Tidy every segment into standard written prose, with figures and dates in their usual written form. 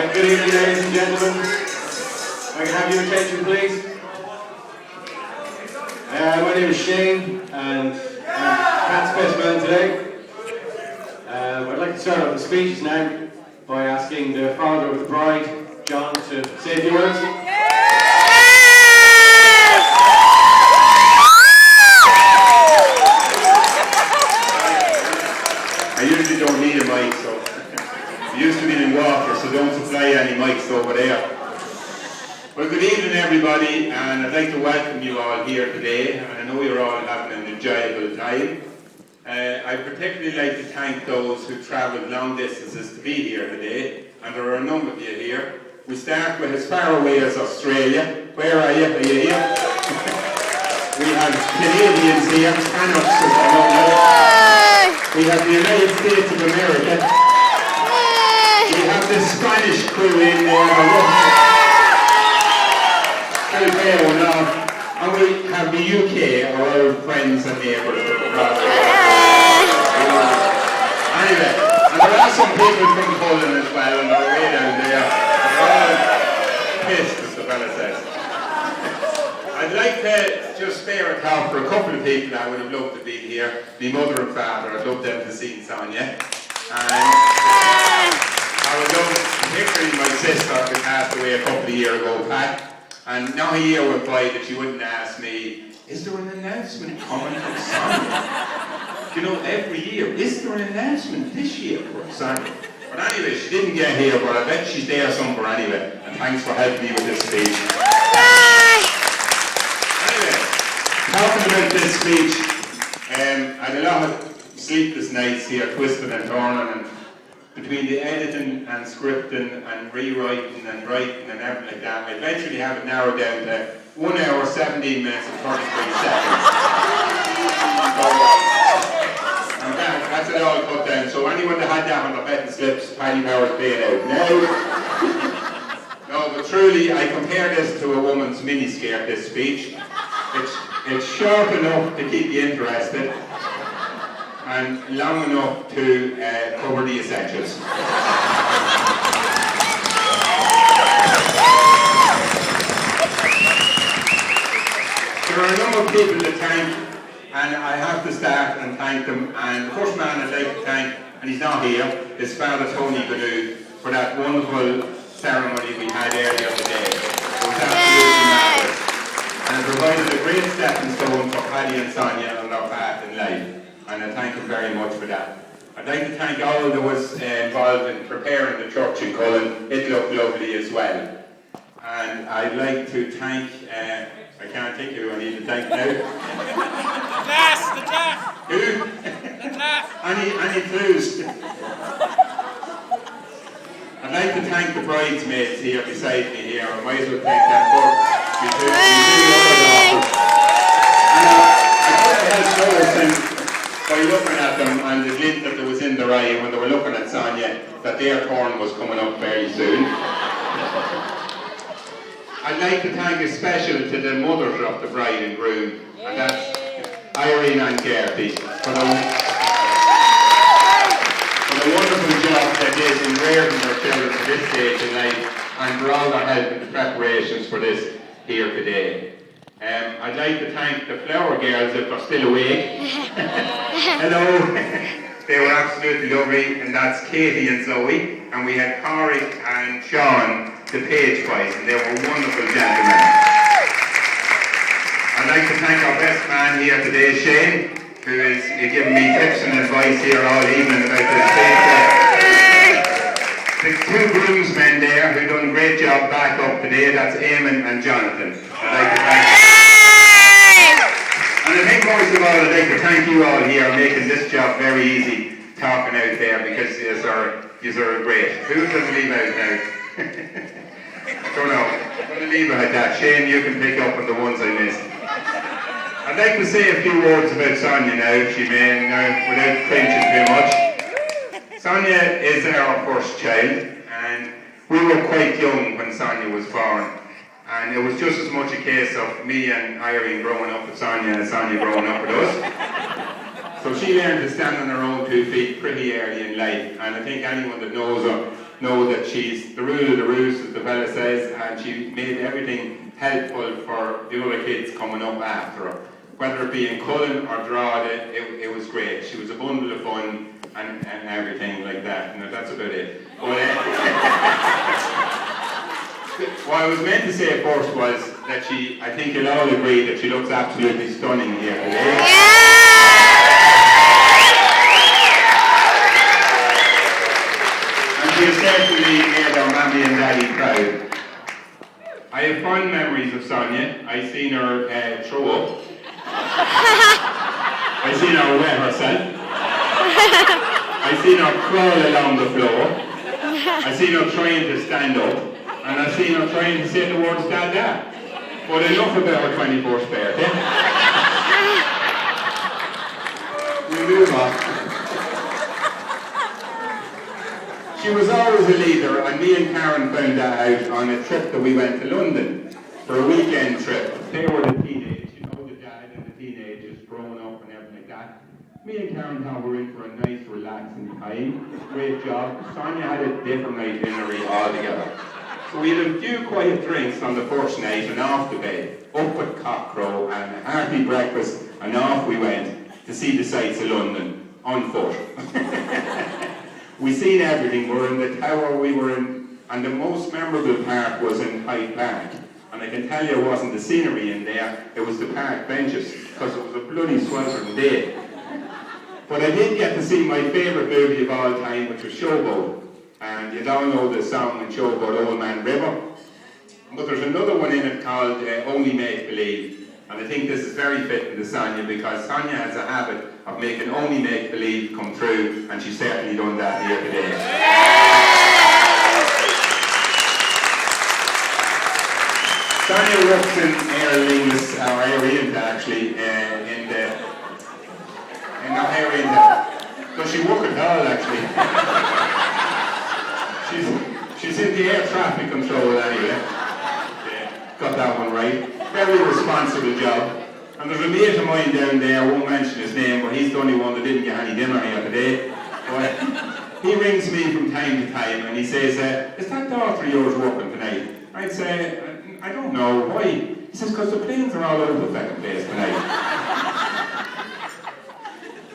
Good evening, ladies and gentlemen. If I can have your attention, please. My name is Shane, and I'm Cat's best man today. I'd like to start off the speeches now by asking the father of the bride, John, to say a few words. I usually don't need a mic, so it used to be in water, so don't supply any mics over there. Well, good evening everybody, and I'd like to welcome you all here today, and I know you're all having an enjoyable time. I'd particularly like to thank those who travelled long distances to be here today, and there are a number of you here. We start with as far away as Australia. Where are you? Are you here? We have Canadians here, stand up so I don't know. We have the United States of America. We have the Spanish crew in there. And we have the UK, our old friends and neighbours. Anyway, and there are some people from Poland as well, and they're way down there. They're all pissed, as the fella says. I'd like to just spare a talk for a couple of people I would have loved to be here. My mother and father, I'd love them to see Sonia. And I would love, particularly my sister, who passed away a couple of years ago, Pat. And not a year went by that she wouldn't ask me, is there an announcement coming from Sonia? You know, every year, is there an announcement this year for Sonia? But anyway, she didn't get here, but I bet she's there somewhere anyway. And thanks for helping me with this speech. Anyway, talking about this speech, I had a lot of sleepless nights here, twisting and turning, and between the editing and scripting and rewriting and writing and everything like that, I eventually have it narrowed down to 1 hour, 17 minutes and 33 seconds. So, and that's it all cut down. So anyone that had that on the betting slips, Paddy Power's paying out. No, but truly, I compare this to a woman's miniskirt, this speech. It's short enough to keep you interested, and long enough to cover the essentials. There are a number of people to thank, and I have to start and thank them. And the first man I'd like to thank, and he's not here, is Father Tony Ganu for that wonderful ceremony we had earlier today. It was absolutely marvellous, and it provided a great stepping stone for Paddy and Sonia on their path in life. And I thank him very much for that. I'd like to thank all that was involved in preparing the church in Cullen. It looked lovely as well. And I'd like to thank, I can't think who I need to thank now. The class! Who? The class! Any clues? I'd like to thank the bridesmaids here beside me here. I might as well thank them for you two. I thought I had noticed by looking at them and the glint that there was in their eye when they were looking at Sonia that their turn was coming up very soon. I'd like to thank a special to the mothers of the bride and groom, and that's Irene and Gertie for the wonderful job they did in rearing their children to this stage in life, and for all their help in the preparations for this here today. I'd like to thank the flower girls if they're still awake. Hello. They were absolutely lovely, and that's Katie and Zoe. And we had Corey and Sean, the page boys, and they were wonderful gentlemen. I'd like to thank our best man here today, Shane, who is giving me tips and advice here all evening about this stage. The two groomsmen there who done a great job back up today, that's Eamon and Jonathan. I'd like to thank them. And I think most of all, I'd like to thank you all here making this job very easy, talking out there, because you are great. Who doesn't leave out now? Don't know. I'm going to leave it at that. Shane, you can pick up on the ones I missed. I'd like to say a few words about Sonia now, if she may, without cringing too much. Sonia is our first child, and we were quite young when Sonia was born. And it was just as much a case of me and Irene growing up with Sonia and Sonia growing up with us. So she learned to stand on her own 2 feet pretty early in life, and I think anyone that knows her know that she's the rule of the roost, as the fella says, and she made everything helpful for the other kids coming up after her. Whether it be in Cullen or Drogheda, it was great. She was a bundle of fun and everything like that. And that's about it. But, what I was meant to say first was that I think you'll all agree that she looks absolutely stunning here today. And she has certainly made our mammy and daddy proud. I have fond memories of Sonia. I seen her throw up. I seen her wet herself. I seen her crawl along the floor. I seen her trying to stand up. And I seen her trying to say the words Dada. But enough about her 24th birthday. We move on. She was always a leader, and me and Karen found that out on a trip that we went to London for a weekend trip. They were the teenagers, you know, the dad and the teenagers growing up and everything like that. Me and Karen thought we were in for a nice, relaxing time. Great job. Sonia had a different itinerary altogether. So we had a few quiet drinks on the first night and off to bed, up at cockcrow and a hearty breakfast, and off we went to see the sights of London on foot. We seen everything. We were in the tower, we were in, and the most memorable part was in Hyde Park. And I can tell you it wasn't the scenery in there, it was the park benches, because it was a bloody sweltering day. But I did get to see my favourite movie of all time, which was Showboat. And you all know the song and Showboat, Old Man River. But there's another one in it called Only Make Believe. And I think this is very fitting to Sonia, because Sonia has a habit of making only make believe come true, and she's certainly done that here today. Sonia works in Aer Lingus, or Aer Lingus actually, not Aer Lingus. Does she work at all actually? She's in the air traffic control anyway. Yeah, got that one right. Very responsible job. And there's a mate of mine down there, I won't mention his name, but he's the only one that didn't get any dinner here today. But he rings me from time to time and he says, is that daughter of yours working tonight? I'd say, I don't know, why? He says, because the planes are all over the fucking place tonight.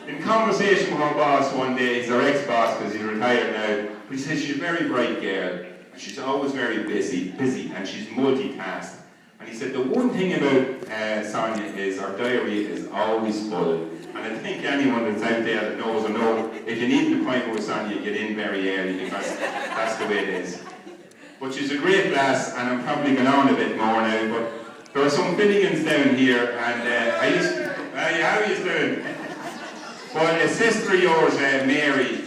In conversation with her boss one day, he's her ex-boss because he's retired now, but he says she's a very bright girl, and she's always very busy, and she's multitasked. And he said the one thing about Sonia is her diary is always full. And I think anyone that's out there that knows or know, if you need an appointment with Sonia, get in very early, because that's the way it is. But she's a great lass, and I'm probably going on a bit more now, but there are some Finnegans down here, and how are you doing? But a sister of yours, Mary,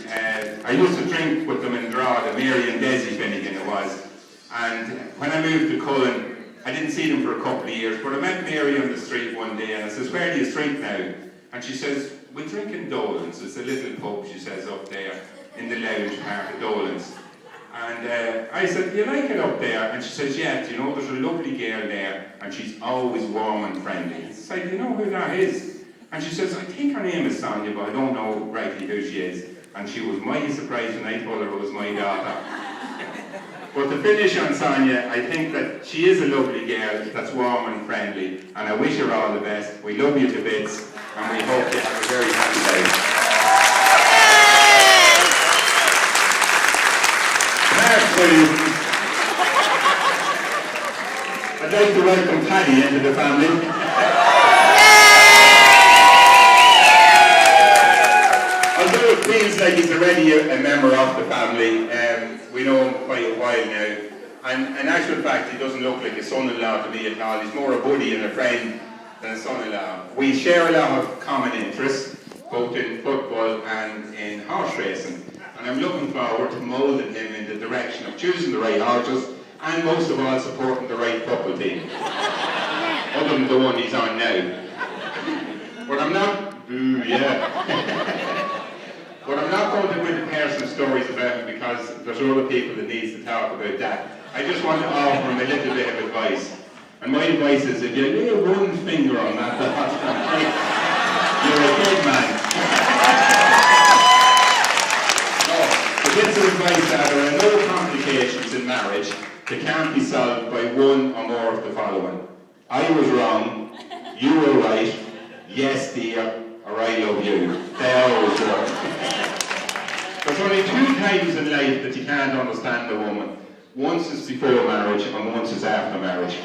I used to drink with them in Drogheda, Mary and Desi Finnegan it was. And when I moved to Cullen, I didn't see them for a couple of years, but I met Mary on the street one day and I says, where do you drink now? And she says, we drink in Dolan's. It's a little pub, she says, up there in the lounge part of Dolan's. And I said, do you like it up there? And she says, yeah, you know, there's a lovely girl there and she's always warm and friendly. I said, do you know who that is? And she says, I think her name is Sonia, but I don't know rightly who she is. And she was mighty surprised when I told her it was my daughter. But to finish on Sonia, I think that she is a lovely girl that's warm and friendly, and I wish her all the best. We love you to bits, and we hope you have a very happy day. I'd like to welcome Paddy into the family. Although it feels like he's already a member of the family, we know him quite a while now. And in actual fact, he doesn't look like a son-in-law to me at all. He's more a buddy and a friend than a son-in-law. We share a lot of common interests, both in football and in horse racing. And I'm looking forward to moulding him in the direction of choosing the right horses and most of all supporting the right football team. Other than the one he's on now. But I'm not... But I'm not going to go into personal stories about him because there's other people that needs to talk about that. I just want to offer him a little bit of advice. And my advice is if you lay one finger on that dot, you're a dead man. Oh, the bit words of advice that there are no complications in marriage that can't be solved by one or more of the following. I was wrong, you were right, yes dear, or I love you. They always work. There's only two times in life that you can't understand a woman. Once is before marriage and once is after marriage.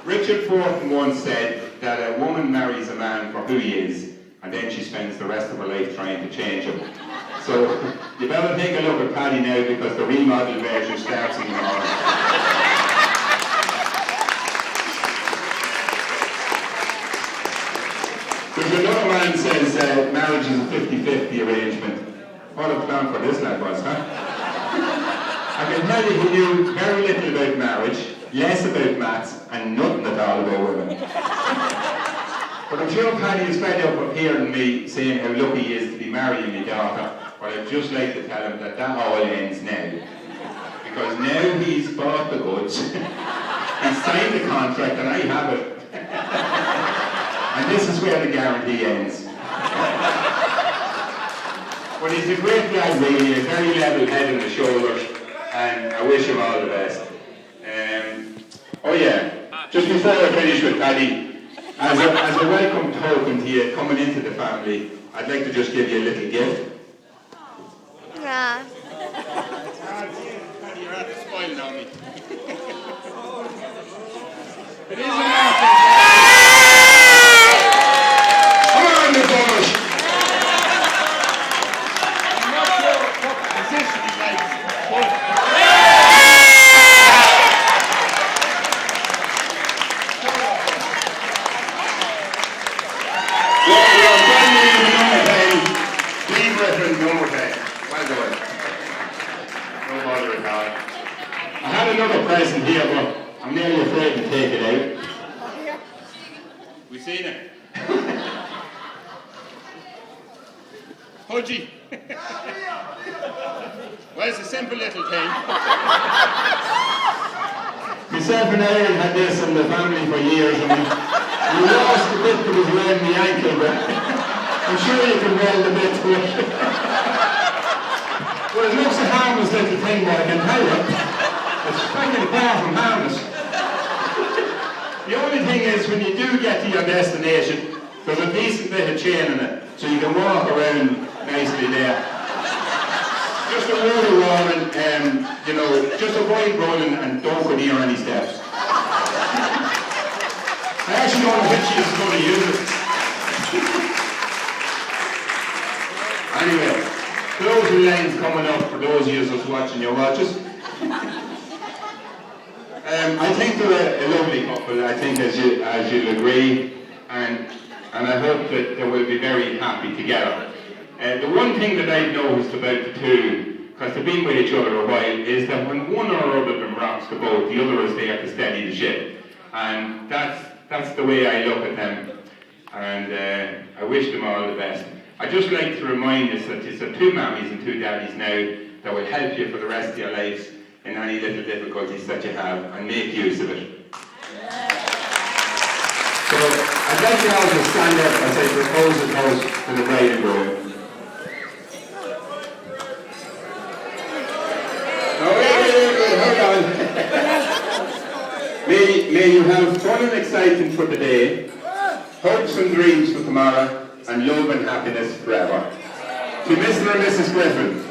Richard Fortin once said that a woman marries a man for who he is, and then she spends the rest of her life trying to change him. So you better take a look at Paddy now, because the remodeled version starts in the morning. There's another man who says marriage is a 50-50 arrangement. What a plan for this lad was, huh? I can tell you he knew very little about marriage, less about maths, and nothing at all about women. But I'm sure Paddy is fed up of hearing me saying how lucky he is to be marrying my daughter, but I'd just like to tell him that all ends now. Because now he's bought the goods, he's signed the contract, and I have it. And this is where the guarantee ends. But he's a great lad, really, a very level head on the shoulders, and I wish him all the best. Oh yeah, just before I finish with Paddy, as a welcome token to you coming into the family, I'd like to just give you a little gift. Yeah. Paddy, you're after spoiling on me. It is an Come on, the boys! I'm not sure what position he likes. I had another present here, but I'm nearly afraid to take it out. We seen it? Pudgy. Well, it's a simple little thing. Myself and Aaron had this in the family for years, and we lost the bit that was around the ankle, but I'm sure you can weld the bit to it. Well, it looks a harmless little thing, but I can tell you, it's fucking far from harmless. The only thing is, when you do get to your destination, there's a decent bit of chain in it, so you can walk around nicely there. Just a word of warning, you know, just avoid rolling and don't go near any steps. I actually don't know which is going to use it. Anyway, closing lines coming up for those of you who's watching your watches. I think they're a lovely couple. I think, as you'll agree, and I hope that they will be very happy together. The one thing that I've noticed about the two, because they've been with each other a while, is that when one or other of them rocks the boat, the other is there to steady the ship. And that's the way I look at them. And I wish them all the best. I'd just like to remind us that it's two mammies and two daddies now that will help you for the rest of your lives in any little difficulties that you have, and make use of it. So I'd like you all to stand up as I propose a toast to the bride and groom. Hold on. May you have fun and excitement for the day, hopes and dreams for tomorrow, and love and happiness forever. To Mr. and Mrs. Griffin.